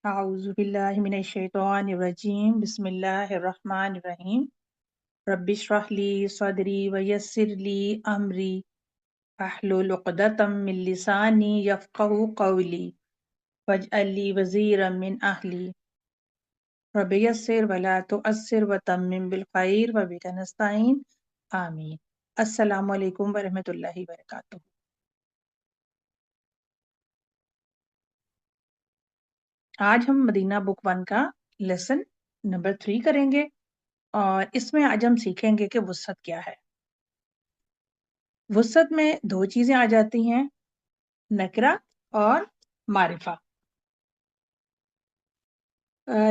अऊज़ु बिल्लाहि मिनश शैतानिर रजीम बिस्मिल्लाहिर रहमानिर रहीम रब्बिश्रह ली सदरी व यस्सिर ली अमरी अहलुल उक़दतम मिन लिसानी यफ़क़हू क़ौली वजअल ली वज़ीरम मिन अहली रब्बि यस्सिर व ला तुअस्सिर व तम्मिम बिल खैर व बिका नस्तईन आमीन। अस्सलामु अलैकुम व रहमतुल्लाहि व बरकातुहू। आज हम मदीना बुक 1 का लेसन नंबर 3 करेंगे और इसमें आज हम सीखेंगे कि वुसअत क्या है। वुसअत में दो चीजें आ जाती हैं, नकरा और मारिफा।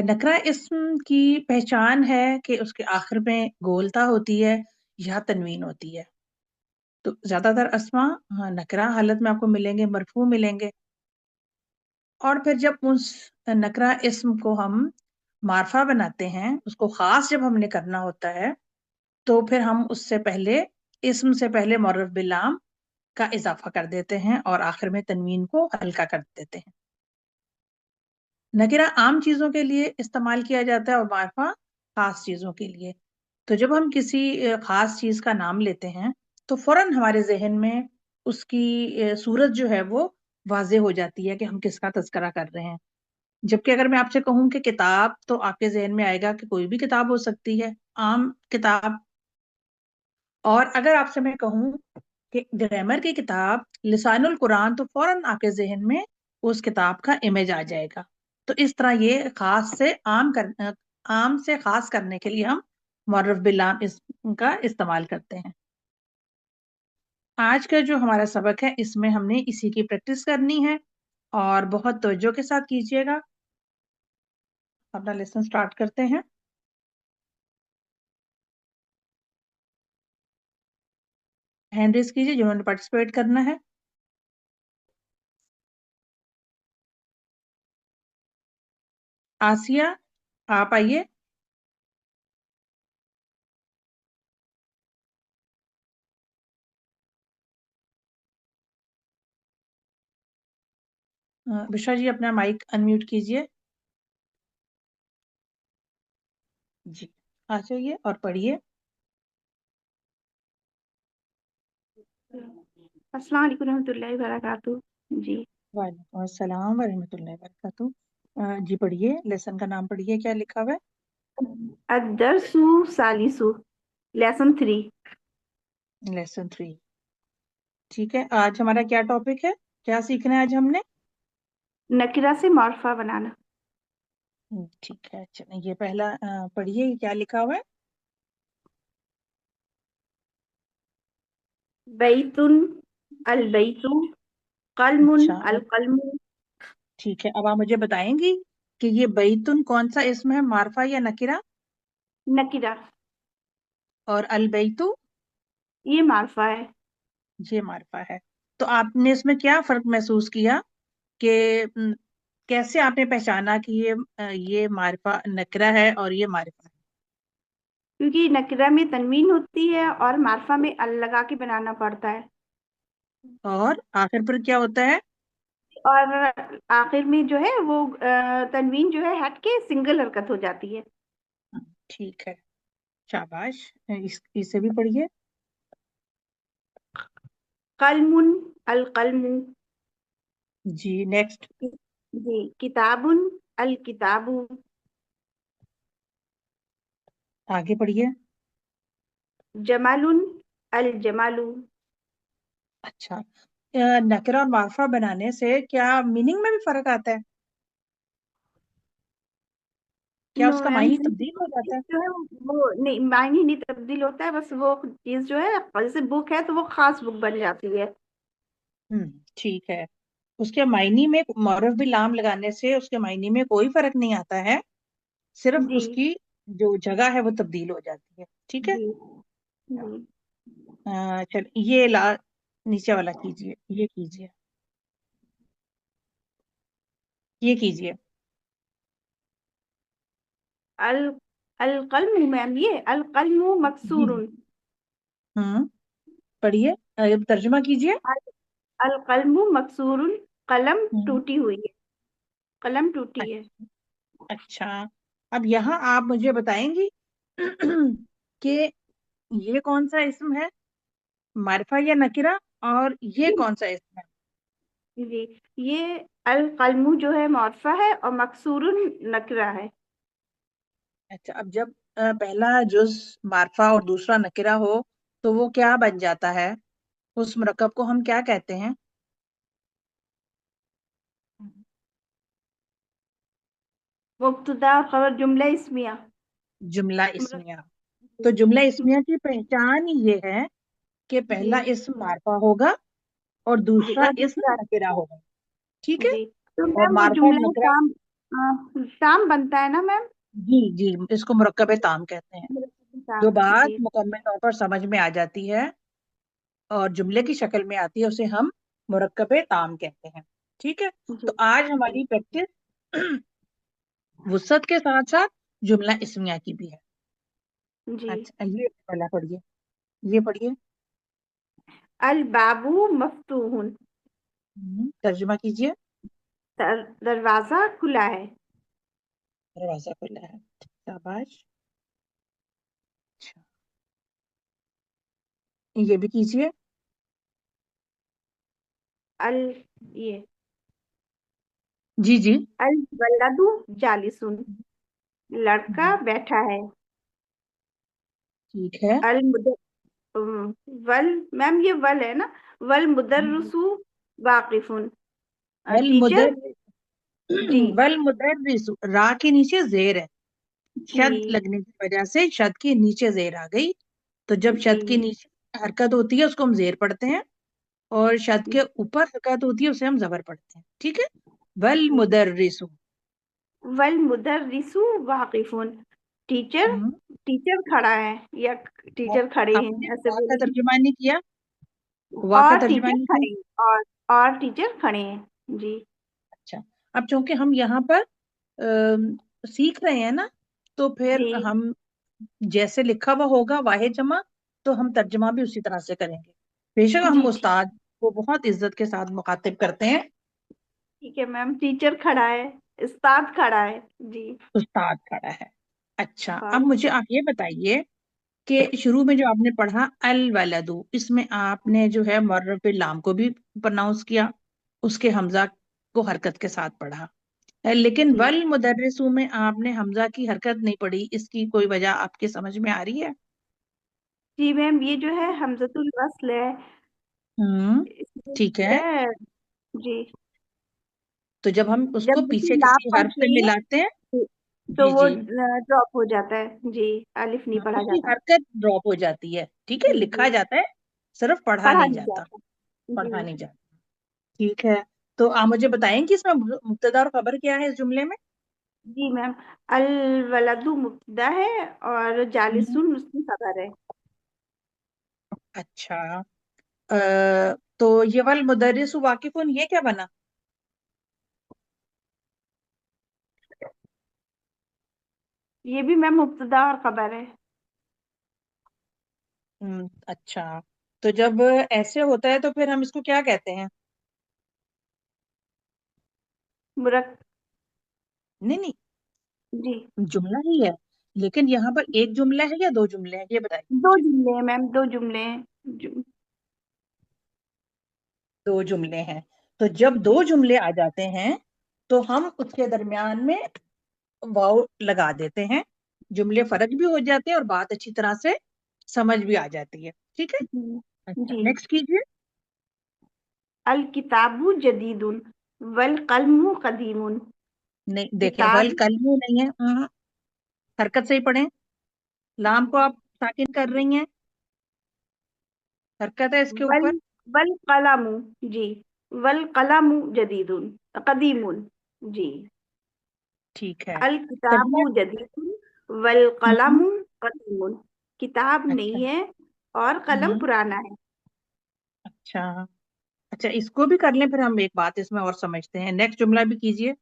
नकरा इसम की पहचान है कि उसके आखिर में गोलता होती है या तनवीन होती है। तो ज्यादातर अस्मा नकरा हालत में आपको मिलेंगे, मरफू मिलेंगे। और फिर जब उस नकरा इसम को हम मारफा बनाते हैं, उसको खास जब हमने करना होता है, तो फिर हम उससे पहले इस्म से पहले मुअर्रफ बिलाम का इजाफा कर देते हैं और आखिर में तनवीन को हल्का कर देते हैं। नकिरा आम चीजों के लिए इस्तेमाल किया जाता है और मारफा खास चीजों के लिए। तो जब हम किसी खास चीज का नाम लेते हैं तो फौरन हमारे जहन में उसकी सूरत जो है वो वाज़ेह हो जाती है कि हम किसका तज़किरा कर रहे हैं। जबकि अगर मैं आपसे कहूं कि किताब, तो आपके जहन में आएगा कि कोई भी किताब हो सकती है, आम किताब। और अगर आपसे मैं कहूं कि ग्रामर की किताब लिसानुल कुरान, तो फौरन आपके जहन में उस किताब का इमेज आ जाएगा। तो इस तरह ये खास से आम से खास करने के लिए हम मुअर्रफ बिलाम इसका इस्तेमाल करते हैं। आज का जो हमारा सबक है इसमें हमने इसी की प्रैक्टिस करनी है और बहुत तवज्जो के साथ कीजिएगा। अपना लेसन स्टार्ट करते हैं। हैंड रेज कीजिए जिन्होंने पार्टिसिपेट करना है। आसिया, आप आइए। बिशा जी अपना माइक अनम्यूट कीजिए। जी, आ जाइए और पढ़िए। अस्सलाम वालेकुम रहमतुल्लाहि व बरकातुहू। जी, वालेकुम अस्सलाम व रहमतुल्लाहि व बरकातुहू। जी पढ़िए, लेसन का नाम पढ़िए, क्या लिखा हुआ अद्दरसु सालिसु, लेसन 3। है? लेसन 3। ठीक है, आज हमारा क्या टॉपिक है, क्या सीखना है आज हमने? नकिरा से मार्फा बनाना। ठीक है, चलिए ये पहला पढ़िए, ये क्या लिखा हुआ है? बैतुन अल बैतु, कलमुन अच्छा, अल कलमु। ठीक है, अब आप मुझे बताएंगी कि ये बैतुन कौन सा इसम है, मारफा या नकिरा? नकिरा, और अल बैतु ये मार्फा है। ये मारफा है। तो आपने इसमें क्या फर्क महसूस किया कि कैसे आपने पहचाना कि ये मारिफा नकरा है और ये मारिफा क्योंकि नकिरा में तनवीन होती है और मार्फा में अल लगा के बनाना पड़ता है, है? और आखिर पर क्या होता है? और आखिर में जो है वो तनवीन जो है हट के सिंगल हरकत हो जाती है। ठीक है, शाबाश। इसे भी पढ़िए। कलमुन अल कलमु। जी, नेक्स्ट। जी, किताबुन अल किताबु। आगे पढ़िए। जमालुन अल जमालू। अच्छा, नकरा और मारिफा बनाने से क्या मीनिंग में भी फर्क आता है? क्या नो उसका मैम, मायने तब्दील हो जाता है? जो है वो नहीं, मायने नहीं तब्दील होता है, बस वो चीज जो है जैसे बुक है तो वो खास बुक बन जाती है। ठीक है। उसके मायने में मुअर्रफ भी लाम लगाने से उसके मायने में कोई फर्क नहीं आता है, सिर्फ जी उसकी जो जगह है वो तब्दील हो जाती है। ठीक है। जी जी। चल ये नीचे वाला कीजिए, ये कीजिए, ये कीजिए। अल अल कलमु मैम, ये अल कलमु जी जी। मकसूरुन। हम्म पढ़िए, तर्जुमा कीजिए। अल अल कलमु मकसूरुन, कलम हम्म टूटी हुई है। قلم ٹوٹی ہے. اچھا، اب یہاں آپ مجھے بتائیں گی کہ یہ کون سا اسم ہے، معرفہ یا نکرہ، اور یہ کون سا اسم ہے؟ جی، یہ القلم جو ہے معرفہ ہے اور مکسور نکرہ ہے. اچھا، اب جب پہلا جز معرفہ اور دوسرا نکرہ ہو تو وہ کیا بن جاتا ہے، اس مرکب کو ہم کیا کہتے ہیں؟ مبتدا اور خبر جملہ اسمیہ. جملہ اسمیہ. تو جملہ اسمیہ کی پہچان یہ ہے کہ جی پہلا اسم معرفہ ہوگا اور جی دوسرا اور اسم دوسرا نکرہ ہوگا. ٹھیک ہے. جی تو اور میم وہ معرفہ اور جملہ نکرہ، تام بنتا ہے نا میم. جی جی، اس کو مرکب تام کہتے ہیں. جو تام جی بات مکمل طور پر سمجھ میں آ جاتی ہے اور جملے کی شکل میں آتی ہے اسے ہم مرکب تام کہتے ہیں. ٹھیک ہے. جی تو آج ہماری پریکٹس وسعت کے ساتھ ساتھ جملہ اسمیہ کی بھی ہے. جی. اچھا، یہ پہلا پڑھیے، یہ پڑھیے. الباب مفتوح، ترجمہ کیجیے. دروازہ کھلا ہے. دروازہ کھلا ہے. شاباش. اچھا، یہ بھی کیجیے. ال یہ جی جی. الولد جالسن، لڑکا بیٹھا ہے. ٹھیک ہے. المد ول میم یہ ول ہے نا. والمدرس واقف، ٹیچر. جی والمدرس، را کے نیچے زیر ہے، جی شد لگنے کی وجہ سے شد کے نیچے زیر آ گئی. تو جب جی شد کے نیچے حرکت ہوتی ہے اس کو ہم زیر پڑھتے ہیں، اور شد کے اوپر حرکت ہوتی ہے اسے ہم زبر پڑھتے ہیں. ٹھیک ہے. والمدرس. والمدرس واقف، ٹیچر. ٹیچر کھڑا ہے یا ٹیچر کھڑے آپ ہیں نے ایسے وا کا بولیں. ترجمہ نہیں کیا، وا کا اور ترجمہ ٹیچر نہیں کیا. کھڑے ہیں اور ٹیچر کھڑے ہیں. جی اچھا، اب چونکہ ہم یہاں پر سیکھ رہے ہیں نا، تو پھر جی ہم جیسے لکھا ہوا ہوگا واحد جمع، تو ہم ترجمہ بھی اسی طرح سے کریں گے. بے شک ہم جی ٹھیک. استاد کو بہت عزت کے ساتھ مخاطب کرتے ہیں. ٹھیک ہے میم. ٹیچر کھڑا ہے، استاد کھڑا ہے. جی استاد کھڑا ہے. اچھا، اب استاد. مجھے آپ یہ بتائیے کہ شروع میں جو آپ نے پڑھا الولد، اس میں آپ نے جو ہے معرف لام کو بھی پرناؤنس کیا، اس کے حمزہ کو حرکت کے ساتھ پڑھا. لیکن جی والمدرسوں میں آپ نے حمزہ کی حرکت نہیں پڑھی. اس کی کوئی وجہ آپ کے سمجھ میں آ رہی ہے؟ جی میم یہ جو ہے حمزۃ الوصل ہے. اس میں ٹھیک جو ہے. ہے جی تو جب ہم اس کو جب پیچھے دوسری لام کسی پڑ حرف سے گئی ملاتے ہیں، ہے تو جی وہ جی، ڈراپ ہو جاتا ہے. جی الف نہیں پڑھا اس کی جاتا. حرکت ڈراپ ہو جاتی ہے. ٹھیک ہے، جی لکھا جی جاتا ہے، صرف پڑھا پڑھا نہیں نہیں جاتا. جاتا. پڑھا جی نہیں جاتا. ٹھیک ہے. تو آپ مجھے بتائیں کہ اس میں مبتدا اور خبر کیا ہے اس جملے میں؟ جی میم الولد مبتدا ہے اور جالسن اس کی خبر ہے. اچھا، تو یہ والمدرس واقفون یہ کیا بنا؟ یہ بھی میم مبتدا اور خبر ہے. اچھا، تو جب ایسے ہوتا ہے تو پھر ہم اس کو کیا کہتے ہیں؟ مرک نہیں نہیں، جی جملہ ہی ہے، لیکن یہاں پر ایک جملہ ہے یا دو جملے ہیں، یہ بتائیے دو مجھے. جملے ہیں میم. دو جملے ہیں. دو جملے ہیں. تو جب دو جملے آ جاتے ہیں تو ہم اس کے درمیان میں واؤ لگا دیتے ہیں. جملے فرق بھی ہو جاتے ہیں اور بات اچھی طرح سے سمجھ بھی آ جاتی ہے. ٹھیک ہے. جی اچھا، جی نیکسٹ کیجیے. الکتاب جدید والقلم قدیم. نہیں دیکھیں، کتاب والقلم نہیں ہے. حرکت سے ہی پڑھیں. لام کو آپ ساکن کر رہی ہیں، حرکت ہے اس کے ول اوپر. والقلم. جی والقلم جدید قدیم. جی ٹھیک ہے. الکتاب ترجمہ. جدید والقلم ہوں، قدیم. کتاب اچھا. نئی ہے اور قلم ہوں، پرانا ہے. اچھا. اچھا، اس کو بھی کر لیں پھر ہم ایک بات اس میں اور سمجھتے ہیں. نیکسٹ جملہ بھی کیجیے.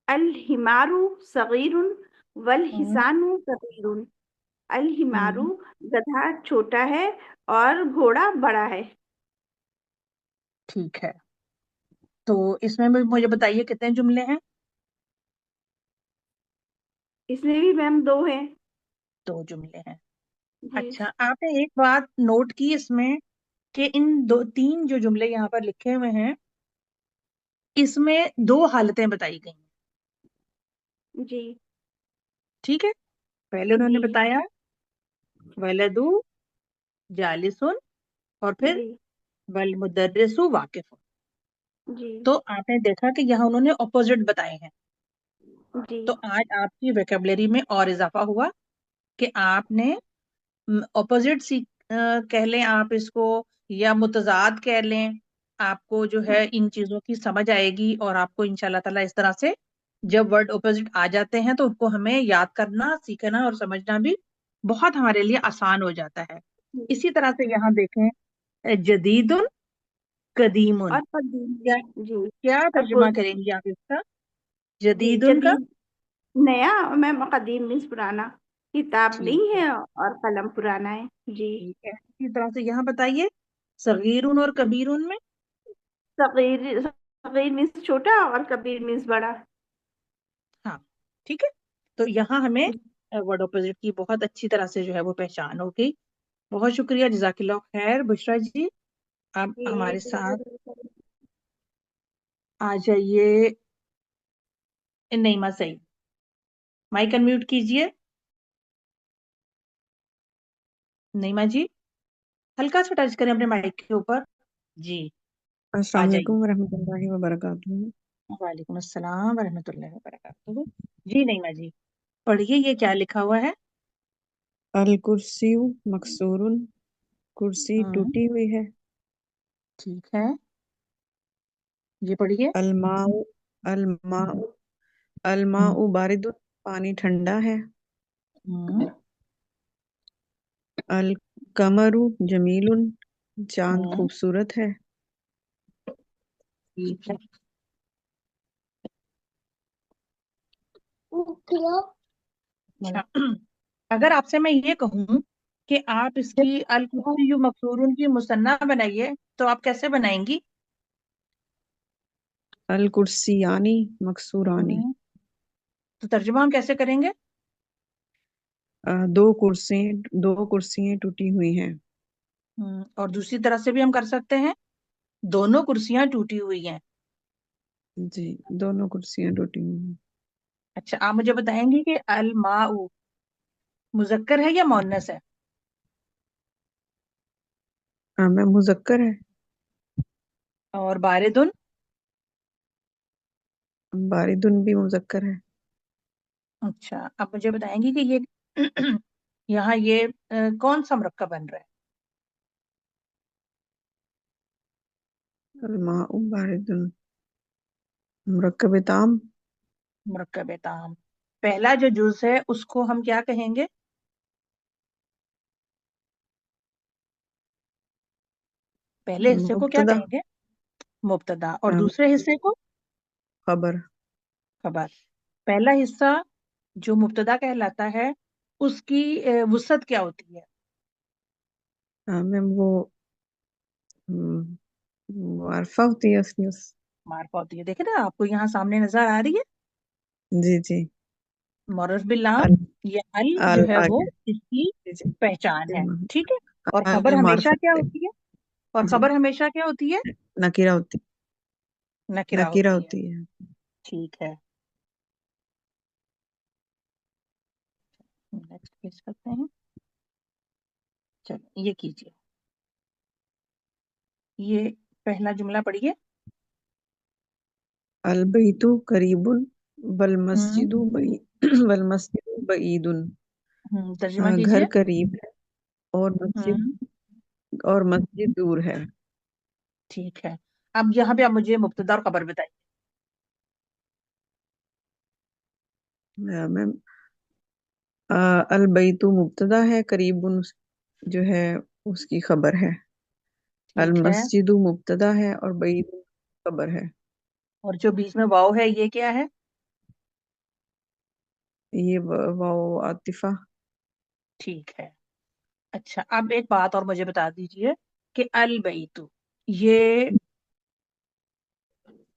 الحمار صغیر ہوں، والحصان کبیر. الحمار ہوں، گدھا چھوٹا ہے اور گھوڑا بڑا ہے. ٹھیک ہے. तो इसमें भी मुझे बताइए कितने जुमले हैं। इसमें भी मैम दो हैं। 2 जुमले हैं। जी। अच्छा, आपने एक बात नोट की इसमें कि इन 3 जो जुमले यहाँ पर लिखे हुए हैं, इसमें 2 हालतें बताई गई हैं। जी। ठीक है। पहले उन्होंने जी। बताया वलदू जालिसुन, और फिर जी। वल मुदर्रिसु वाकिफुन। जी। तो आपने देखा कि यहाँ उन्होंने ऑपोजिट बताए हैं। जी। तो आज आपकी वेकेबलरी में और इजाफा हुआ कि आपने ऑपोजिट सी कह लें आप इसको, या मुतजाद कह लें। आपको जो है इन चीजों की समझ आएगी, और आपको इंशाल्लाह ताला इस तरह से जब वर्ड ऑपोजिट आ जाते हैं तो उनको हमें याद करना, सीखना और समझना भी बहुत हमारे लिए आसान हो जाता है। इसी तरह से यहाँ देखें, जदीदुन कदीमुन। और कदीम। क्या जी। क्या और तर्जुमा करेंगी आप इसका, जी, जदीदुन का? जदीद नया। मैम कदीम मीन्स पुराना। किताब ठीक नहीं है। है और कलम पुराना है। जी। ठीक है, इसी तरह से यहाँ बताइए, सगीरुन और कबीरुन में। सगीर सगीर मीन्स छोटा और कबीर मीन्स बड़ा। हाँ, ठीक है। तो यहाँ हमें वर्ड ऑपोजिट की बहुत अच्छी तरह से जो है वो पहचान हो गई। बहुत शुक्रिया, जजाकिल्लाह खैर बुशरा जी। आप जी। हमारे साथ आ जाइए। नईमा सईद, माइक अनम्यूट कीजिए। नईमा जी, हल्का सा टच करें अपने माइक के ऊपर। जी, आ अस्सलाम जाइए। वालेकुम वरहमतुल्लाहि वबरकातुहू। वालेकुम अस्सलाम वरहमतुल्लाहि वबरकातुहू। जी नईमा जी, पढ़िए ये क्या लिखा हुआ है। अल कुर्सियु मकसूरुन, कुर्सी हम्म, टूटी हुई है। ठीक है, ये पढ़िए। अल माउ अल माउ अल हम्म, माउ बारिदुन, पानी ठंडा है। हम्म, अल कमरु जमीलुन, चांद हम्म, खूबसूरत है। ठीक है। अच्छा, अगर आपसे मैं ये कहूं कि आप इसकी अल कुर्सी मकसूरुन की मुसन्ना बनाइए, तो आप कैसे बनाएंगी? अल कुर्सियानी मकसूरानी, हम्म, तो तर्जुमा हम कैसे करेंगे? दो कुर्सियां टूटी हुई हैं। और दूसरी तरह से भी हम कर सकते हैं, दोनों कुर्सियां टूटी हुई हैं। जी, दोनों कुर्सियां टूटी हुई हैं। अच्छा, आप मुझे बताएंगी कि अल माउ मुजक्कर है या मुअन्नस है? मैं मुजक्कर है। और बारिदुन? बारिदुन भी मुजक्कर है। अच्छा, आप मुझे बताएंगी कि ये यहाँ ये कौन सा मुरक्कब बन रहा है? अल माउ बारिदुन, मुरक्कब ताम। मुरक्कब ताम। पहला जो जुज है उसको हम क्या कहेंगे? पहले हिस्से को क्या मुब्तदा, कहेंगे? मुब्तदा। और दूसरे हिस्से को? खबर। खबर। पहला हिस्सा जो मुब्तदा कहलाता है, उसकी वुसअत क्या होती है? मैम वो अरफा होती है उसकी मार्फा होती है। देखे ना, आपको यहाँ सामने नजर आ रही है। जी जी। मौरफ बिल्लाम, अल ये अल जो अल है वो आगे। इसकी जी जी पहचान जी, है। ठीक है। और खबर अल हमेशा मार्फत क्या है। होती है? और जी, खबर हमेशा क्या होती है? नकीरा होती नकिरा नकीरा होती है। होती है। ठीक है, नेक्स्ट पेज करते हैं। चलो ये कीजिए, ये पहला जुमला पढ़िए। अल बैतु करीबुन, वल हम्म, मस्जिदु बई वल मस्जिदु बईदुन। तर्जुमा घर कीजिए। करीब है और हम्म, मस्जिद दूर है। ठीक है। अब यहाँ पे आप मुझे मुब्तदा और खबर बताइए। मैम अल बैतु मुब्तदा है, करीबुन जो है उसकी खबर है। अल ठीक है। मस्जिदु मुब्तदा है और बईदुन खबर है। और जो बीच में वाव है ये क्या है? ये वाओ आतिफा। ठीक है। अच्छा, अब एक बात और मुझे बता दीजिए कि अल बैतु, ये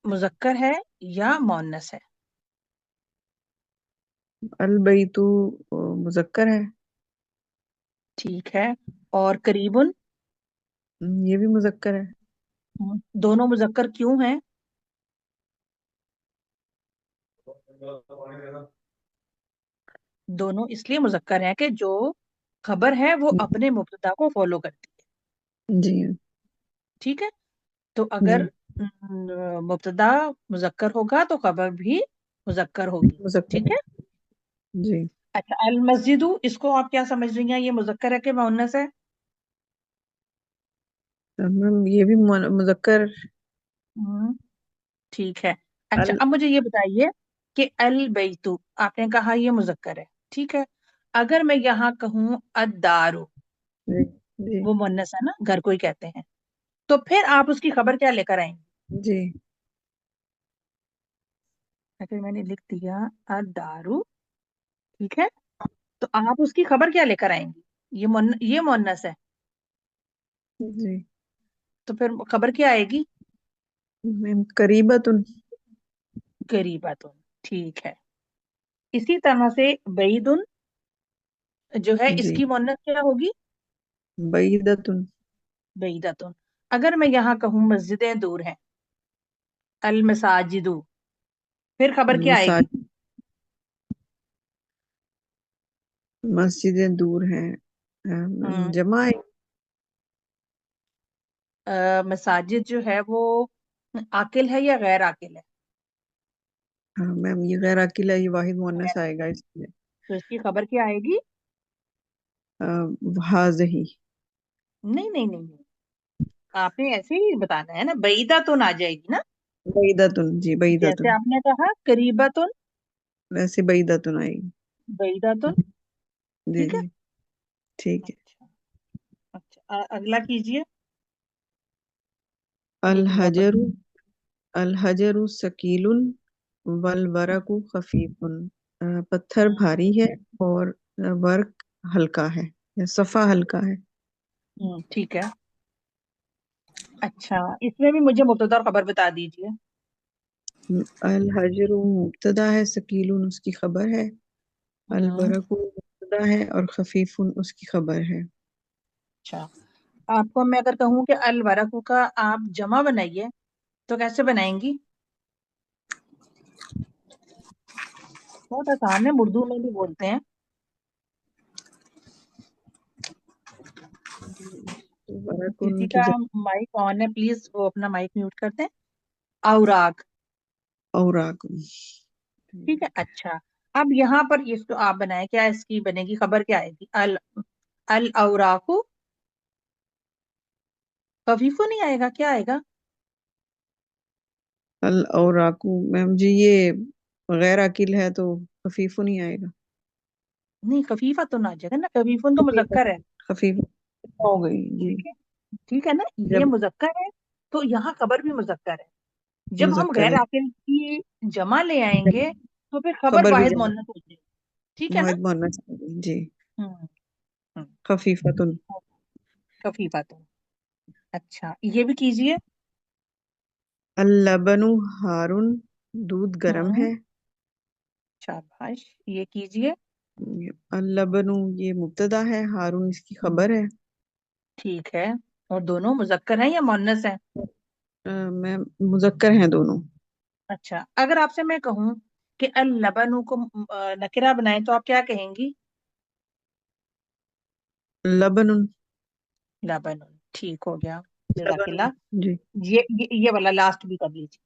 मुजक्कर है या मुअन्नस है? अलबैतु मुजक्कर है। ठीक है। और करीबुन? ये भी मुजक्कर है। दोनों मुजक्कर क्यों हैं? दोनों इसलिए मुजक्कर हैं कि जो खबर है वो अपने मुब्तदा को फॉलो करती है। जी ठीक है। तो अगर जी मुब्तदा मुजक्कर होगा तो खबर भी मुजक्कर होगी। मुजक्कर ठीक है। है। जी अच्छा, अल मस्जिदु, इसको आप क्या समझ रही हैं? ये मुजक्कर है कि मुअन्नस है? मैम ये भी मुजक्कर। हम्म, ठीक है। अच्छा, अल अब मुझे ये बताइए कि अल बैतु, आपने कहा ये मुजक्कर है, ठीक है। अगर मैं यहाँ कहूँ अदारू, जी जी वो मुअन्नस है ना, घर को ही कहते हैं, तो फिर आप उसकी खबर क्या लेकर आएंगे? जी अगर मैंने लिख दिया अदारू, ठीक है, तो आप उसकी खबर क्या लेकर आएंगी? ये मुअन्नस है, जी तो फिर खबर क्या आएगी? मैम करीबतुन। करीबतुन। ठीक है। इसी तरह से बैदुन जो है, जी इसकी मुअन्नस क्या होगी? बैदतुन। बैदतुन। अगर मैं यहाँ कहूँ मस्जिदें दूर हैं, अल मसाजिदु, फिर खबर क्या आएगी? मसाजिद मस्जिदें दूर हैं। हम्म जमा है। मसाजिद जो है वो आकिल है या गैर आकिल है? हाँ मैम ये गैर अकेला, ये वाहिद मुअन्नस आएगा इसलिए। तो इसकी खबर क्या आएगी? हाज़ही। नहीं नहीं नहीं नहीं, आपने ऐसे ही बताना है ना, बैदा तो ना जाएगी ना। बैदतुन जी जैसे बैदतुन। आपने कहा करीबतुन, वैसे बैदतुन आएगी। बैदातुन। जी ठीक है। जी ठीक है। अच्छा। अच्छा, अगला कीजिए। ये अल तो बहुत हजरु। आसान। अल हजरु सकीलुन वल वरकु खफीफुन। पत्थर भारी है और वर्क हल्का है या सफा हल्का है। ठीक है। अच्छा, इसमें भी मुझे मुब्तदा और खबर बता दीजिए। अल हजरु मुब्तदा है, सकीलुन उसकी खबर है। अल हम्म बरकु मुब्तदा है और खफीफुन उसकी खबर है। अच्छा, आपको मैं अगर कहूँ कि अल वरकु का आप जमा बनाइए, तो कैसे बनाएंगी? बहुत आसान है, उर्दू में भी बोलते हैं। बरकुन किसी की का माइक ऑन है, प्लीज वो अपना माइक म्यूट कर दें। औराक। औराकुन। ठीक है। अच्छा, अब यहाँ पर इसको आप बनाए, क्या इसकी बनेगी खबर, क्या आएगी? अल अल औराकु खफीफु नहीं आएगा, क्या आएगा? अल औराकु मैम जी ये गैर अकील है तो खफीफुन ही आएगा। नहीं, खफीफा तो ना आ जाएगा ना, खफीफुन तो मुजक्कर है। खफीफ हो गई जी। ठीक है। ठीक है ना, ये जब मुजक्कर है, तो यहाँ खबर भी मुजक्कर है। जब हम मुजक्कर गैर है आकिल की जमा ले आएंगे, तो फिर खबर खबर भी वाहिद जमा। मुअन्नस हो जाएगी। ठीक है ना। मुहित मोहन्नस जी। हम्म हम्म, खफीफतुन। खफीफा तो। अच्छा, ये भी कीजिए। अल्लबनु हारुन। दूध गर्म हम्म है। शाबाश, ये कीजिए। अल्लबनु ये मुब्तदा है, हारुन इसकी खबर है। ठीक है। और दोनों मुजक्कर हैं या मुअन्नस हैं? मैं मुजक्कर हैं दोनों। अच्छा, अगर आपसे मैं कहूँ कि अल लबनु को नकिरा बनाए, तो आप क्या कहेंगी? लबनुन। लबनुन। ठीक हो गया। लबनुन जज़ाकिल्लाह। जी। ये वाला लास्ट भी कर लीजिए।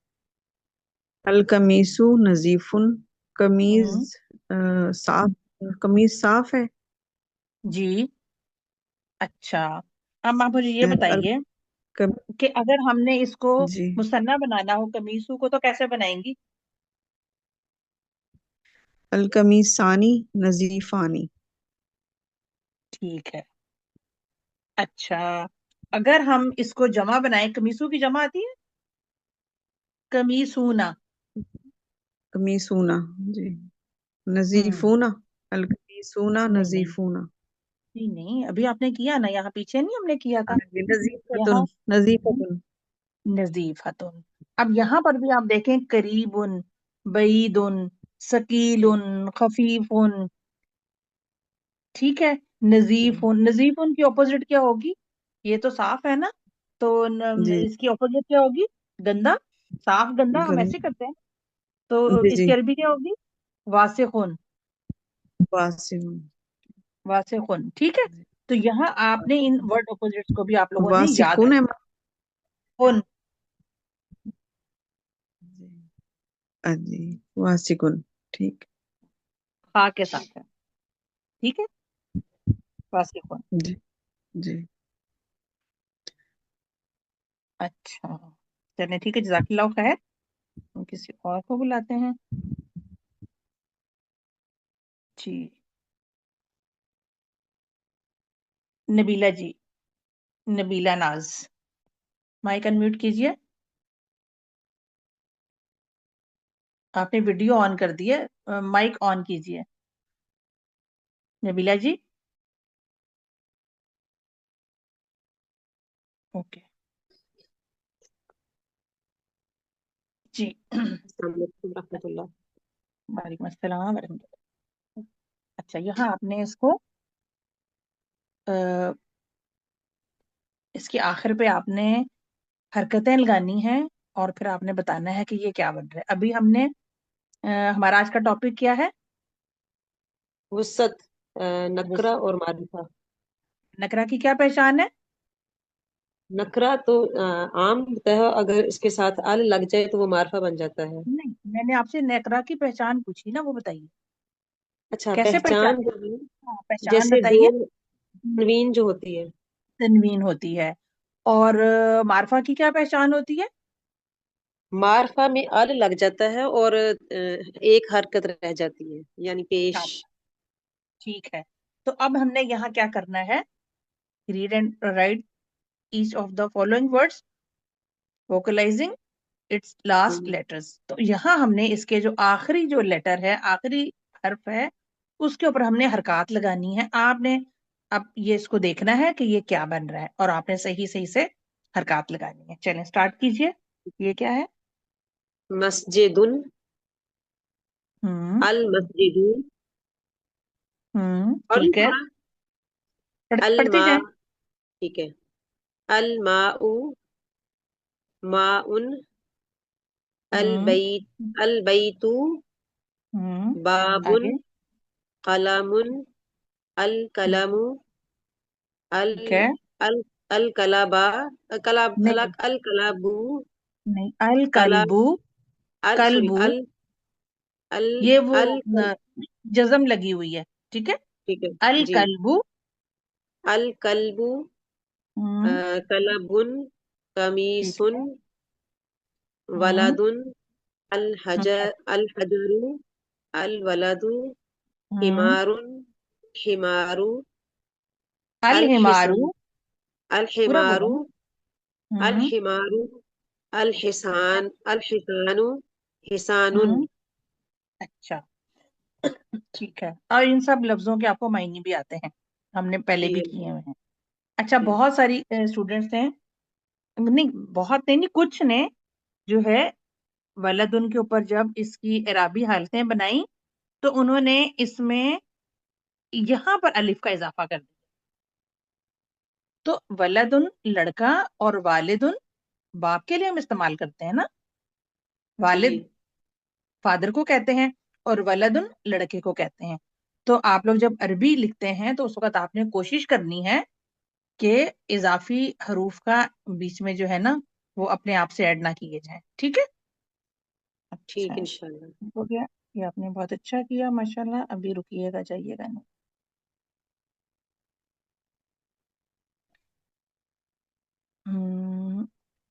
अल कमीसु नजीफुन। कमीज हम्म साफ। कमीज साफ है। जी। अच्छा, अब आप मुझे ये अल बताइए कम, कि अगर हमने इसको जी मुसन्ना बनाना हो कमीसू को, तो कैसे बनाएंगी? अल कमीसानी नजीफानी। ठीक है। अच्छा, अगर हम इसको जमा बनाए, कमीसू की जमा आती है कमीसूना। कमीसूना जी। हम्म नजीफूना। अल कमीसूना नहीं नहीं नजीफूना। नहीं नहीं, अभी आपने किया ना, यहाँ पीछे नहीं हमने किया था। नजीफतुन। यहाँ नजीफतुन। नजीफतुन। اب یہاں پر بھی آپ دیکھیں قریبن، بعیدن، ثقیلن، خفیفن، ٹھیک ہے، نظیفن. نظیفن کی اپوزٹ کیا ہوگی؟ یہ تو صاف ہے نا، تو جی اس کی اپوزٹ کیا ہوگی؟ گندا. صاف گندا ہم گند ایسے کرتے ہیں، تو جی اس جی کی عربی کیا ہوگی؟ واسخن. واسع واسخن، ٹھیک ہے. تو یہاں آپ نے ان ورڈ اپوزٹس کو بھی آپ لوگوں نے یاد واسکون ہے رکھنا. کن، جی واسکون ٹھیک خا کے ساتھ ہے، ٹھیک ہے، واسخن. جی جی اچھا چلیں ٹھیک ہے، جزاک اللہ خیر. ہم کسی اور کو بلاتے ہیں. جی نبیلہ جی، نبیلہ ناز، مائک انمیوٹ کیجئے. آپ نے ویڈیو آن کر دی ہے، مائک آن کیجئے نبیلہ جی. اوکے جی. السلام علیکم ورحمۃ اللہ. وعلیکم السلام ورحمۃ اللہ. اچھا یہاں آپ نے اس کو اس کے آخر پہ آپ نے حرکتیں لگانی ہیں، اور پھر آپ نے بتانا ہے کہ یہ کیا بن رہا ہے. ابھی ہم نے ہمارا آج کا ٹاپک کیا ہے؟ وسط، نکرہ اور معرفہ. نکرہ کی کیا پہچان ہے؟ نکرہ تو عام ہوتا ہے، اگر اس کے ساتھ ال لگ جائے تو وہ معرفہ بن جاتا ہے. نہیں، میں نے آپ سے نکرہ کی پہچان پوچھی نا، وہ بتائیے اچھا، کیسے پہچان پہچان. ہاں، پہچان جیسے بتائیے. دو تنوین جو ہوتی ہے. تنوین ہوتی ہے. اور معرفہ کی کیا پہچان ہوتی ہے؟ معرفہ میں ال لگ جاتا ہے اور ایک حرکت رہ جاتی ہے، یعنی پیش. ٹھیک ہے. تو اب ہم نے یہاں کیا کرنا ہے؟ Read and write each of the following words vocalizing its last letters. تو یہاں ہم نے اس کے جو آخری جو لیٹر ہے، آخری حرف ہے، اس کے اوپر ہم نے حرکات لگانی ہے. آپ نے اب یہ اس کو دیکھنا ہے کہ یہ کیا بن رہا ہے، اور آپ نے صحیح صحیح سے حرکات لگانی ہے. چلیں سٹارٹ کیجئے. یہ کیا ہے؟ مسجد، ہم المسجد، اور ٹھیک ہے، پڑھتے الماء، جائیں. ٹھیک ہے، الماء، ماء، ہم البیت، البیت، باب، آگے. قلم، القلم، ٹھیک ہے. الکلبا، نہیں الکلب، نہیں، الکلبو. سوری، کلبو ال یہ وہ ال جزم لگی ہوئی ہے، ٹھیک ہے. ٹھیک ہے جی. الکلبو. الکلب، کلب، قمیص، ٹھیک ہے. ولد، الحجر، الولد، حمار، حمار، الحصان، الحمارو پورا الحمار، بولو نا. الحمار، الحصان، الحصان، حصان. اچھا ٹھیک ہے. اور ان سب لفظوں کے آپ کو معنی بھی آتے ہیں، ہم نے پہلے جی بھی کیے ہوئے ہیں. اچھا جی بہت ساری اسٹوڈینٹس ہیں، نہیں بہت نہیں، کچھ نے جو ہے ولد ان کے اوپر جب اس کی اعرابی حالتیں بنائی تو انہوں نے اس میں یہاں پر الف کا اضافہ کر دیا. تو ولدن لڑکا اور والدن باپ کے لیے ہم استعمال کرتے ہیں نا. والد جی فادر کو کہتے ہیں، اور ولدن لڑکے کو کہتے ہیں. تو آپ لوگ جب عربی لکھتے ہیں تو اس وقت آپ نے کوشش کرنی ہے کہ اضافی حروف کا بیچ میں جو ہے نا وہ اپنے آپ سے ایڈ نہ کیے جائیں، ٹھیک ہے. ٹھیک، اچھا انشاءاللہ. ہو گیا. یہ آپ نے بہت اچھا کیا ماشاءاللہ. ابھی رکیے گا، جائیے گا نہیں.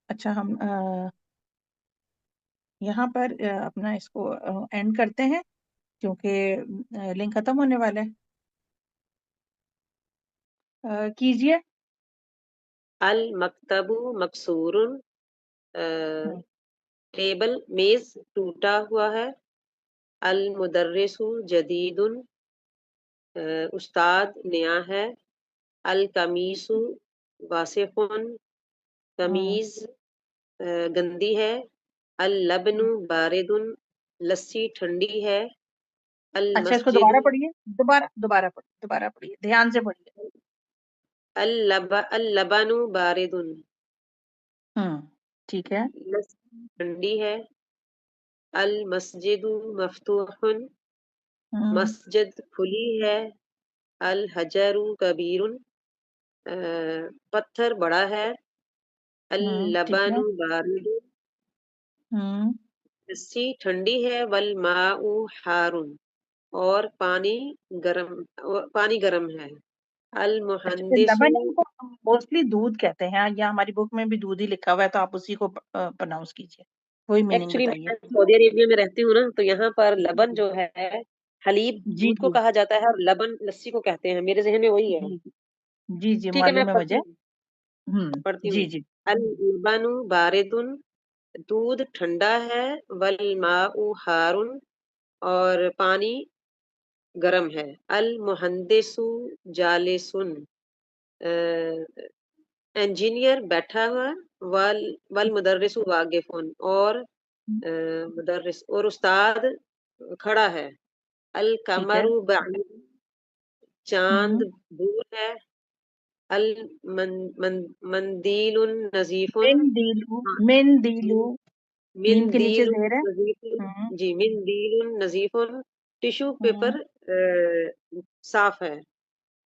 اچھا ہم یہاں پر اپنا اس کو اینڈ کرتے ہیں کیونکہ لنک ختم ہونے والا ہے. کیجئے. المکتب مکسور، ٹیبل میز ٹوٹا ہوا ہے. المدرس جدید، استاد نیا ہے. القمیص واسع، قمیض گندی ہے. اللبن بارد، لسی ٹھنڈی ہے، اچھا، اس کو المسجد دوبارہ پڑھیے، دوبارہ پڑھیے، دھیان سے پڑھیے۔ اللبن بارد، ٹھیک ہے۔ لسی ٹھنڈی ہے، المسجد مفتوح، مسجد کھلی ہے، الحجر کبیر، پتھر بڑا ہے، ٹھیک اللبن ہے۔ بارد، لسی ٹھنڈی ہے، والماء حار، اور پانی گرم ہے، اچھا، المہندس، لبن کو موسٹلی دودھ کہتے ہیں، یا ہماری بک میں بھی دودھ ہی لکھا ہوا ہے، تو آپ اسی کو پرناؤنس کیجیے، وہی میننگ ایکچولی بتائیے۔ میں سعودی عربیہ میں رہتی ہوں نا، تو یہاں پر لبن جو ہے حلیب جی دودھ کو جی کہا جاتا ہے، اور لبن لسی کو کہتے ہیں، میرے ذہن میں وہی ہے۔ جی جی جی، ٹھیک ہے، میں معلوم ہے پڑھتی مجھے۔ پڑھتی ہوں۔ جی جی۔ اللبن بارد، دودھ ٹھنڈا ہے، والماء حار، اور پانی گرم ہے، المہندس جالس، انجینئر بیٹھا ہوا، والمدرس واقف، اور مدرس اور استاد کھڑا ہے، ٹھیک ہے۔ القمر بعید، چاند دور ہے، المندیل نظیف، مندیلو، میم کے نیچے مندیل زیر ہے۔ نظیف، جی مندیل نظیف، ٹیشو پیپر ہوں، صاف ہے،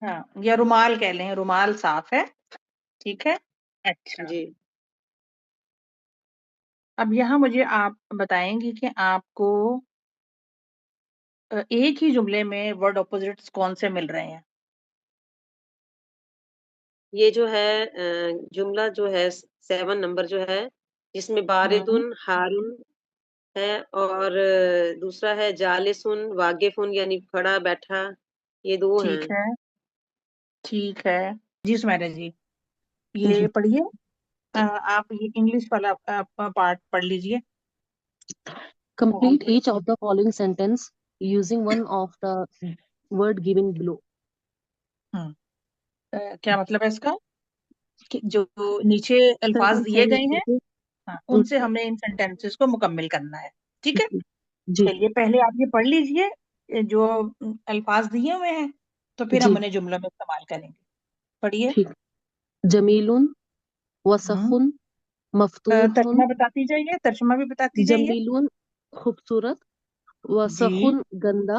ہاں، یا رومال کہہ لیں، رومال صاف ہے۔ ٹھیک ہے۔ اچھا، جی اب یہاں مجھے آپ بتائیں گے کہ آپ کو ایک ہی جملے میں ورڈ اپوزٹس کون سے مل رہے ہیں؟ یہ جو ہے جملہ جو ہے 7 نمبر جو ہے، جس میں باردن ہارن ہے، اور دوسرا ہے جالسن واقفن، یعنی کھڑا بیٹھا، یہ 2 ہیں۔ ٹھیک ہے، ٹھیک ہے جی۔ سمیرا جی، جی یہ پڑھیے، آپ یہ انگلش والا پارٹ پڑھ لیجئے۔ Complete each of the following sentence using one of the word given below. کیا مطلب ہے اس کا؟ کہ جو نیچے الفاظ Sentence دیے ہے گئے ہیں، ان سے ان ہم نے ان سینٹینسز کو مکمل کرنا ہے۔ ٹھیک ہے، جی چلیے پہلے آپ یہ پڑھ لیجئے جو الفاظ دیے ہوئے ہیں، تو پھر ہم جی انہیں جملوں میں استعمال کریں گے۔ پڑھیے۔ ٹھیک۔ جمیل وسخ مفتوح، ترجمہ بتاتی جائیے، ترجمہ بھی بتاتی جائیے۔ جمیل خوبصورت، جی، وسخ گندا،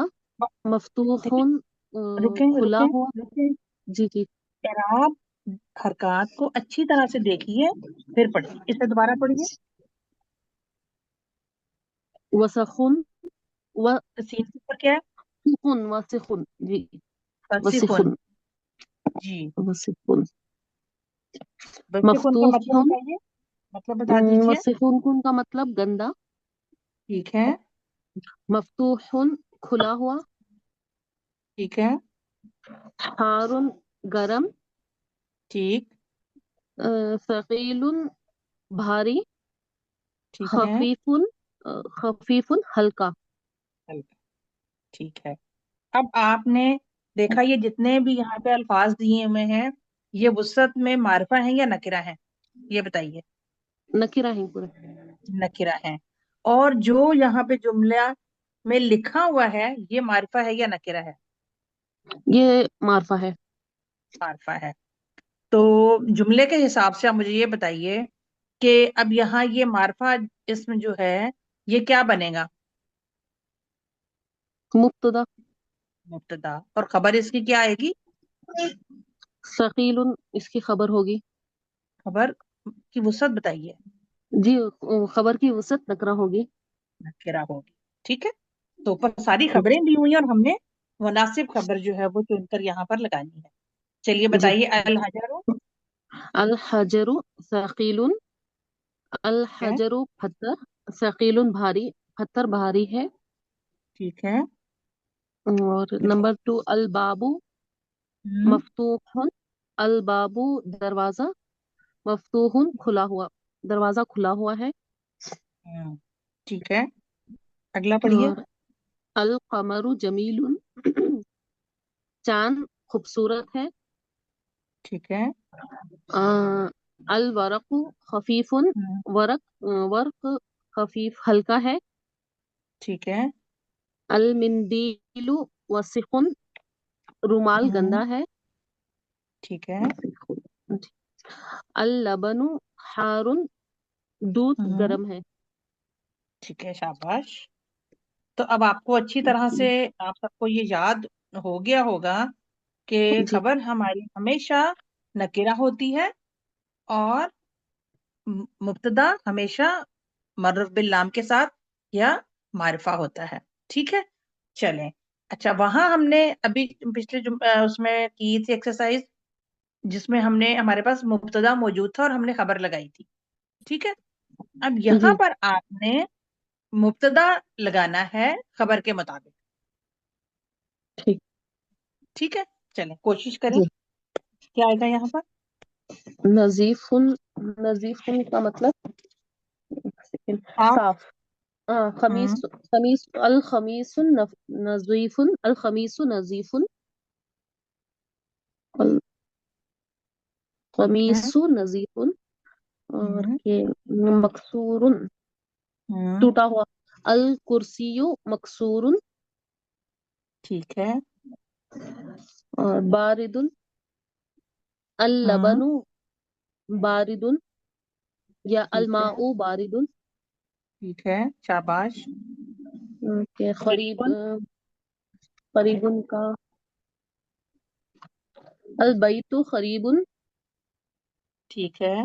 مفتوح رکیں کھلا رکیں ہوا۔ رکیں، جی جی اعراب حرکات کو اچھی طرح سے دیکھیے، پھر پڑھیے، اسے دوبارہ پڑھیے۔ وسخ سین کے اوپر کیا ہے؟ وسخ، جی وسخ فسیخن۔ جی، وسخ فسیخن کا مفتوح، مطلب بتائیے، مطلب بتا دیجئے۔ وسخ کا مطلب گندا، ٹھیک ہے، مفتوح کھلا ہوا، ٹھیک ہے، حار گرم، ٹھیک، ثقیل بھاری، ٹھیک ہے، خفیف ہلکا۔ ٹھیک ہے۔ اب آپ نے دیکھا یہ جتنے بھی یہاں پہ الفاظ دیے ہوئے ہیں، یہ وسعت میں معرفہ ہیں یا نکرہ ہیں؟ یہ بتائیے۔ نکرہ ہیں پورے۔ نکرہ ہیں۔ اور جو یہاں پہ جملہ میں لکھا ہوا ہے، یہ معرفہ ہے یا نکرہ ہے؟ یہ معرفہ ہے۔ معرفہ ہے۔ تو جملے کے حساب سے آپ مجھے یہ بتائیے کہ اب یہاں یہ معرفہ اسم جو ہے یہ کیا بنے گا؟ مبتدا، مبتدا، اور خبر اس کی کیا آئے گی؟ ثقیل اس کی خبر ہوگی۔ خبر کی وسعت بتائیے۔ جی خبر کی وسعت نکرہ ہوگی۔ نکرہ ہوگی۔ ٹھیک ہے، تو اوپر ساری خبریں دی ہوئی ہیں اور ہم نے مناسب خبر جو ہے وہ چن کر یہاں پر لگانی ہے۔ چلیے جی بتائیے، الحجر الحجر ثقیل، ہے، الحجر پتھر، ثقیل بھاری، پتھر بھاری ہے۔ ٹھیک ہے، اور نمبر 2 الباب مفتوح، الباب دروازہ، مفتوح کھلا ہوا، دروازہ کھلا ہوا ہے۔ ٹھیک ہے، اگلا پڑھیے۔ اور القمر جمیل، چاند خوبصورت ہے۔ ٹھیک ہے، الورق خفیف، ورق خفیف ہلکا ہے. ٹھیک ہے. المندیل وسخن رومال گندا ہے. ٹھیک ہے. اللبن حارن دودھ گرم ہے. ٹھیک ہے، شاباش. تو اب آپ کو اچھی طرح سے آپ سب کو یہ یاد ہو گیا ہوگا کہ جی خبر ہماری ہمیشہ نکرہ ہوتی ہے اور مبتدا ہمیشہ معروف باللام کے ساتھ یا معرفہ ہوتا ہے. ٹھیک ہے، چلیں. اچھا، وہاں ہم نے ابھی پچھلے اس میں کی تھی ایکسرسائز جس میں ہم نے ہمارے پاس مبتدا موجود تھا اور ہم نے خبر لگائی تھی. ٹھیک ہے، اب یہاں جی پر آپ نے مبتدا لگانا ہے خبر کے مطابق. ٹھیک. ٹھیک ہے، چلیں کوشش کریں. جی کیا آئے گا یہاں پر؟ نظیف نظیف کا مطلب آپ صاف. خمیس خمیس الخمیس نظیف الخمیس نظیف ٹھیک ہے. الخمیس نظیف اور یہ مکسور ہوں، ٹوٹا ہوا. الکرسی مکسور ٹھیک ہے. اور بارد ہوں، اللبن بارد یا ٹھیک ہے. الماء بارد. ٹھیک ہے، شاباش. کہ قریب بالکل. قریب کا البیت قریب. ٹھیک ہے.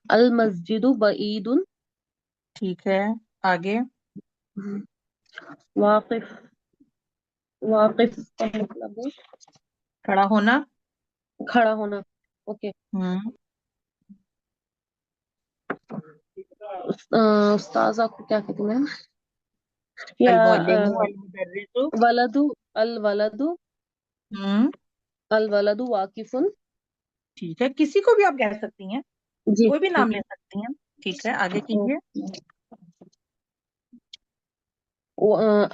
المسجد بعید. ٹھیک ہے، آگے. واقف واقف کا مطلب ہے کھڑا ہونا. کھڑا ہونا. اوکے. ہوں، استاذہ کو کیا کہتے ہیں یا المعلم والمدرس. ولد الولد ہوں، الولد واقف. ٹھیک ہے، کسی کو بھی آپ کہہ سکتی ہیں، جی کوئی بھی ٹھیک. نام لے سکتی ہیں. ٹھیک ہے، آگے کیجیے.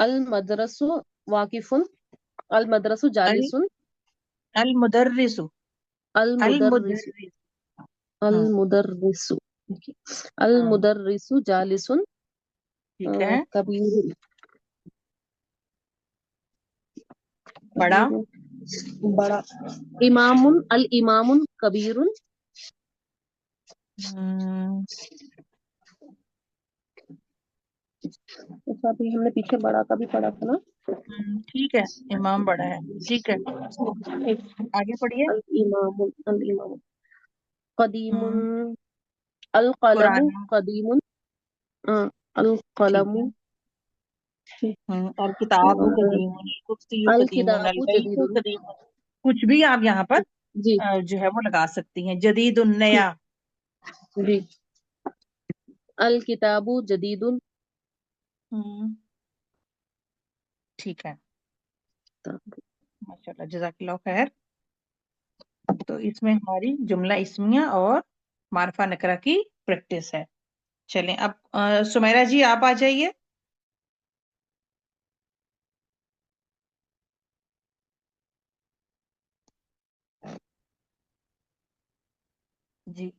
المدرس واقف. المدرس ال- جالس. المدرس. المدرس المدرس. ہوں، المدرس ہاں، المدرس جالس. ٹھیک ہے. کبیر بڑا. کبیر بڑا. امام الامام کبیر. ہوں، ابھی ہم نے پیچھے بڑا کا بھی پڑھا تھا نا. ٹھیک ہے، امام بڑا ہے. ٹھیک ہے، آگے پڑھیے. الامام قدیم. ہوں، القلم پرانا. قدیم. ٹھیک القلم ہے. الکتاب قدیم، الکرسی قدیم، الکتاب البیت جدید. قدیم. کچھ بھی آپ یہاں پر جی جو ہے وہ لگا سکتی ہیں. جدید نیا. جی. الکتاب جدید. ہوں، ٹھیک ہے، ماشاء اللہ، جزاک اللہ خیر. تو اس میں ہماری جملہ اسمیہ اور معرفہ نکرہ کی پریکٹس ہے. چلیں اب سمیرہ جی آپ آ جائیے. جی.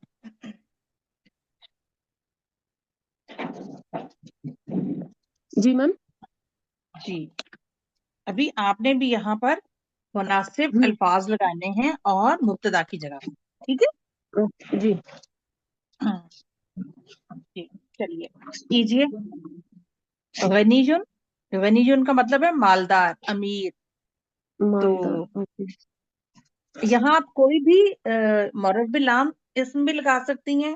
جی میم. جی، ابھی آپ نے بھی یہاں پر مناسب الفاظ لگانے ہیں اور مبتدا کی جگہ. ٹھیک ہے. جی ہاں، جی، چلیے کیجیے. غنیجن. غنیجن کا مطلب ہے مالدار، امیر. تو مالدار. یہاں آپ کوئی بھی معروف باللام اسم بھی لگا سکتی ہیں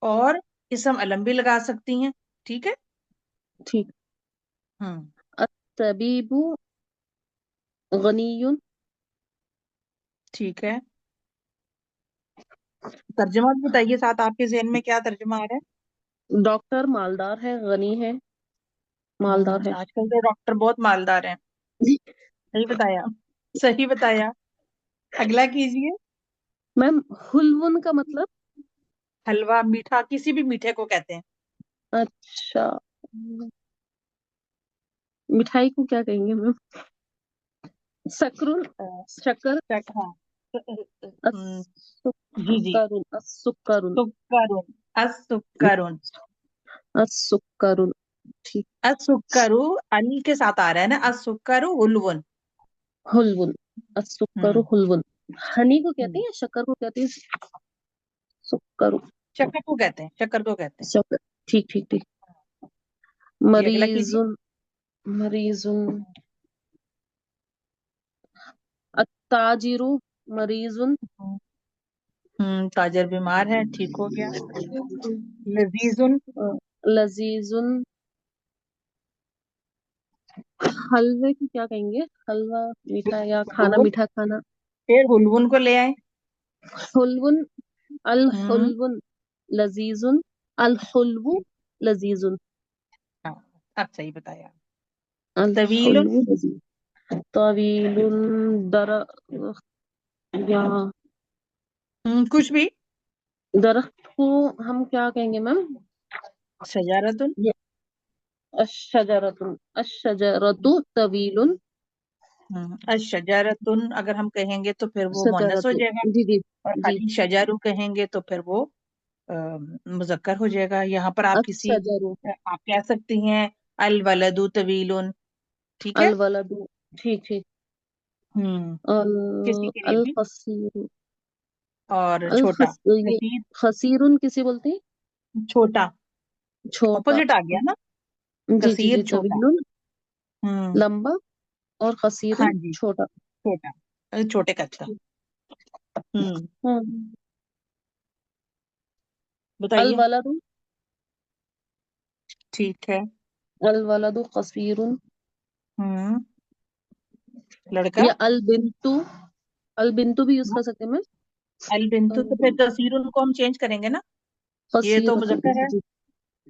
اور اسم علم بھی لگا سکتی ہیں. ٹھیک ہے. ٹھیک. ہوں، الطبیب غنی. ٹھیک ہے. ترجمہ بھی بتائیے ساتھ، آپ کے ذہن میں کیا ترجمہ آ رہا ہے؟ ڈاکٹر مالدار ہے، غنی ہے، مالدار ہے. آج کل تو ڈاکٹر بہت مالدار ہیں. صحیح بتایا، صحیح بتایا. اگلا کیجیے. میم حلون کا مطلب حلوہ، میٹھا، کسی بھی میٹھے کو کہتے ہیں. اچھا مٹھائی کو کیا کہیں گے میم؟ سکرون شکر. ہاں. جی جی، السکر. سکر. असुक्करुन। असुक्करुन, ठीक। असुक्करु अल के साथ आ रहा है ना, असुक्करु हुलवुन। हुलवुन, असुक्करु हम्म हुलवुन। हनी को कहते हम्म। हैं या शक्कर को कहते हैं? सुक्करु, शक्कर को कहते हैं, शक्कर को कहते हैं। शक्कर, ठीक ठीक ठीक। ये अगला कीजिए। मरीजुन, मरीजुन, अत्ताजिरु मरीजुन, ताजर बीमार है, ठीक हो गया। लजीजुन, लजीजुन। हलवे की क्या कहेंगे? हलवा मीठा या खाना, हुलवुन। मीठा खाना। फिर हुलवुन को ले आए। हुलवुन, अल हम्म हुलवुन लजीजुन, अल हुलवु लजीजुन, हाँ, अब सही बताया। अल तवीलुन। हुलवु लजीज। तवीलुन, दर, या कुछ भी। दरख्त को हम क्या कहेंगे मैम? शजारतुन। ये अशजरतुन, अशजरतु तवीलुन, शजारतुन अगर हम कहेंगे तो फिर वो मुअन्नस हो शजरतु, जाएगा, जी जी और जी। खाली शजारू कहेंगे तो फिर वो मुजक्कर हो जाएगा। यहाँ पर आप किसी अशजरु, आप कह सकती हैं अल वलदु तवीलुन, ठीक है। अल वलदु, ठीक ठीक। हम्म अल किसी के लिए अल भी। खसीर, और अल छोटा, खस, ये कसीर, खसीरुन किसे बोलते हैं? छोटा, छोटा, ऑपोजिट आ गया ना। जी जी कसीर जी। छोटा। तवीलुन हम्म लंबा, और हाँ खसीरुन जी, छोटा। छोटा, छोटे कद का। हम्म हम्म। अल बताइए। वलदु, ठीक है। अल वलदु कसीरुन, हम्म लड़का। या अल बिंतु, अल बिंतु भी यूज कर सकते हैं मैं। अल बिंतु अल तो फिर कसीरुन को हम चेंज करेंगे ना, ये तो कसीरतुन, मुजक्कर है, जी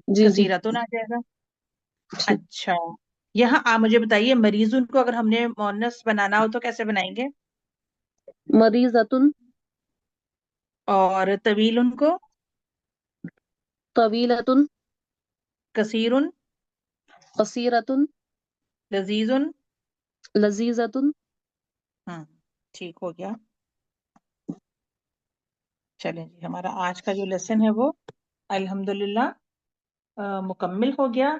जी जी, कसीरतुन आ जाएगा। ठीक। अच्छा, यहाँ आप मुझे बताइए, मरीजुन को अगर हमने मुअन्नस बनाना हो तो कैसे बनाएंगे? मरीजतुन, और तवील उनको? तवीलतुन, कसीरुन? कसीरतुन, लजीजुन? लजीजतुन। हम्म ठीक हो गया। चलें जी, हमारा आज का जो लेसन है वो अल्हम्दुलिल्लाह मुकम्मिल हो गया।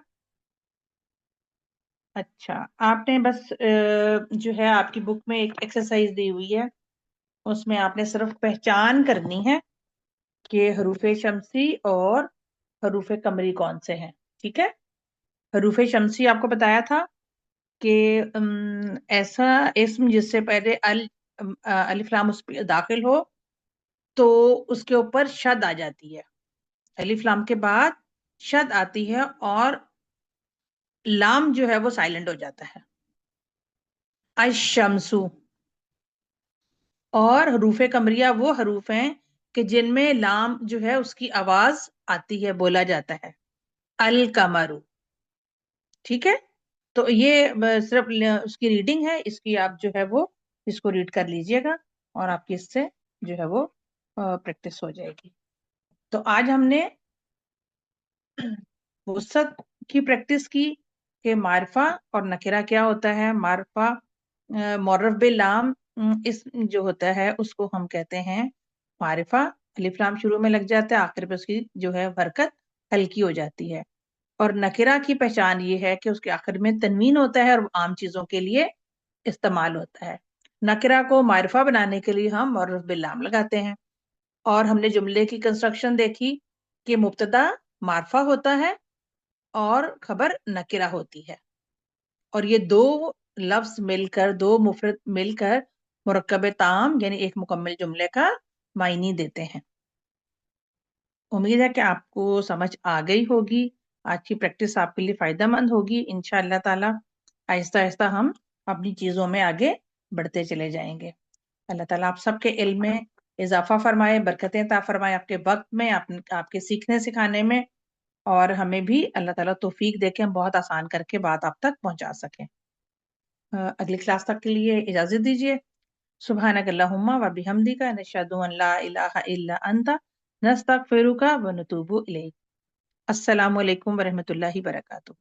अच्छा, आपने बस जो है आपकी बुक में एक एक्सरसाइज दी हुई है, उसमें आपने सिर्फ पहचान करनी है कि हरूफ शमसी और हरूफ कमरी कौन से हैं, ठीक है। हरूफ शमसी आपको बताया था कि ऐसा इस्म जिससे पहले अलिफ लाम उस पे दाखिल हो तो उसके ऊपर शद आ जाती है, अलिफ लाम के बाद शद आती है और लाम जो है वो साइलेंट हो जाता है। अशमसु। और हरूफ कमरिया वो हरूफ हैं कि जिनमें लाम जो है उसकी आवाज आती है, बोला जाता है। अल कमरु, ठीक है। तो ये सिर्फ उसकी रीडिंग है, इसकी आप जो है वो इसको रीड कर लीजिएगा और आपकी इससे जो है वो प्रैक्टिस हो जाएगी। तो आज हमने वसत की प्रैक्टिस की कि मारफा और नकिरा क्या होता है। मारफा मौरफ बिल लाम इस जो होता है उसको हम कहते हैं मारिफा। अलिफ लाम शुरू में लग जाता है, आखिर पे उसकी जो है हरकत हल्की हो जाती है। और नकिरा की पहचान ये है कि उसके आखिर में तनवीन होता है और आम चीजों के लिए इस्तेमाल होता है। नकिरा को मारिफा बनाने के लिए हम मौरफ बिल लाम लगाते हैं। और हमने जुमले की कंस्ट्रक्शन देखी कि मुब्तदा मारफा होता है और खबर नकिरा होती है, और ये दो लफ्ज मिलकर, दो मुफरद मिलकर मुरक्कब ताम यानी एक मुकम्मल जुमले का मायनी देते हैं। उम्मीद है कि आपको समझ आ गई होगी। आज की प्रैक्टिस आपके लिए फायदेमंद होगी इंशाअल्लाह ताला। आहिस्ता आहिस्ता हम अपनी चीजों में आगे बढ़ते चले जाएंगे। अल्लाह ताला आप सबके इल्म में इजाफा फरमाए, बरकतें अता फरमाए आपके वक्त में, आपके सीखने सिखाने में, और हमें भी अल्लाह ताला तौफीक दे के हम बहुत आसान करके बात आप तक पहुंचा सकें। अगली क्लास तक के लिए इजाजत दीजिए। सुब्हानक अल्लाहुम्मा व बिहम्दिका नशहदु अन ला इलाहा इल्ला अंता नस्तगफिरुका व नतूबु इलैक। अस्सलामु अलैकुम व रहमतुल्लाहि व बरकातुहू।